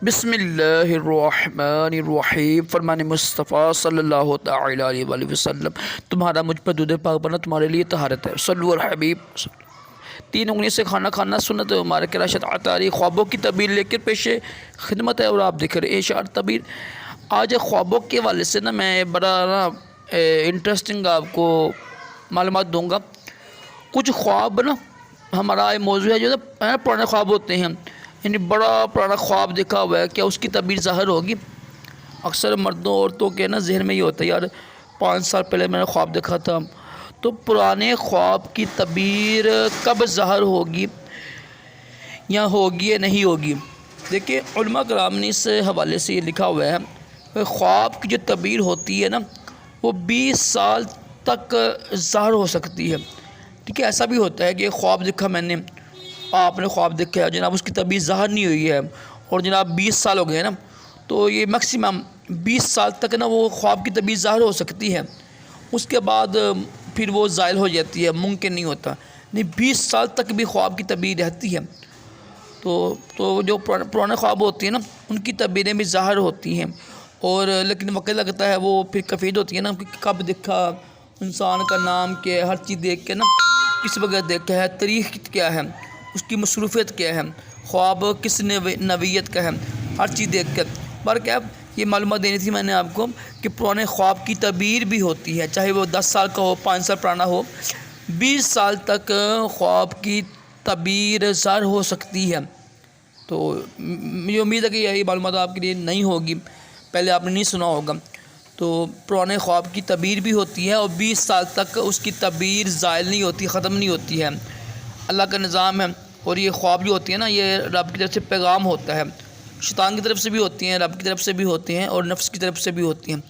بسم اللہ الرحمن الرحیم، فرمان مصطفیٰ صلی اللہ تعالی علیہ وآلہ وسلم، تمہارا مجھ پر دودھ پاک بنا تمہارے لیے طہارت ہے۔ صلو علی الحبیب۔ 3 انگلی سے کھانا کھانا سنت ہے، مبارک راشد عطاری خوابوں کی تعبیر لے کر پیش خدمت ہے، اور آپ دیکھ رہے اشعار تعبیر۔ آج خوابوں کے حوالے سے میں بڑا انٹرسٹنگ آپ کو معلومات دوں گا۔ کچھ خواب ہمارا موضوع ہے جو پرانے خواب ہوتے ہیں، یعنی بڑا پرانا خواب دیکھا ہوا ہے، کیا اس کی تعبیر ظاہر ہوگی؟ اکثر مردوں عورتوں کے ذہن میں یہ ہوتا ہے، یار 5 سال پہلے میں نے خواب دیکھا تھا، تو پرانے خواب کی تعبیر کب ظاہر ہوگی یا ہوگی یا نہیں ہوگی؟ دیکھیں، علماء کرام نے اس حوالے سے یہ لکھا ہوا ہے، خواب کی جو تعبیر ہوتی ہے وہ 20 سال تک ظاہر ہو سکتی ہے۔ ٹھیک ہے، ایسا بھی ہوتا ہے کہ خواب دیکھا میں نے، آپ نے خواب دیکھا ہے جناب، اس کی تعبیر ظاہر نہیں ہوئی ہے، اور جناب 20 سال ہو گئے تو یہ میکسیمم 20 سال تک وہ خواب کی تعبیر ظاہر ہو سکتی ہے، اس کے بعد پھر وہ زائل ہو جاتی ہے، ممکن نہیں ہوتا، نہیں 20 سال تک بھی خواب کی تعبیر رہتی ہے۔ تو جو پرانے خواب ہوتے ہیں ان کی تعبیریں بھی ظاہر ہوتی ہیں، اور لیکن وقت لگتا ہے، وہ پھر کفید ہوتی ہے کہ کب دیکھا، انسان کا نام کیا ہے، ہر چیز دیکھ کے کس وقت دیکھا ہے، تاریخ کیا ہے، اس کی مصروفیت کیا ہے، خواب کس نوعیت کا ہے، ہر چیز دیکھ کر کیا یہ معلومات دینی تھی میں نے آپ کو کہ پرانے خواب کی تعبیر بھی ہوتی ہے، چاہے وہ 10 سال کا ہو، 5 سال پرانا ہو، 20 سال تک خواب کی تعبیر ظاہر ہو سکتی ہے۔ تو مجھے امید ہے کہ یہی معلومات آپ کے لیے نہیں ہوگی، پہلے آپ نے نہیں سنا ہوگا۔ تو پرانے خواب کی تعبیر بھی ہوتی ہے، اور 20 سال تک اس کی تعبیر زائل نہیں ہوتی، ختم نہیں ہوتی ہے، اللہ کا نظام ہے۔ اور یہ خواب جو ہوتی ہے یہ رب کی طرف سے پیغام ہوتا ہے، شیطان کی طرف سے بھی ہوتی ہیں، رب کی طرف سے بھی ہوتے ہیں، اور نفس کی طرف سے بھی ہوتی ہیں۔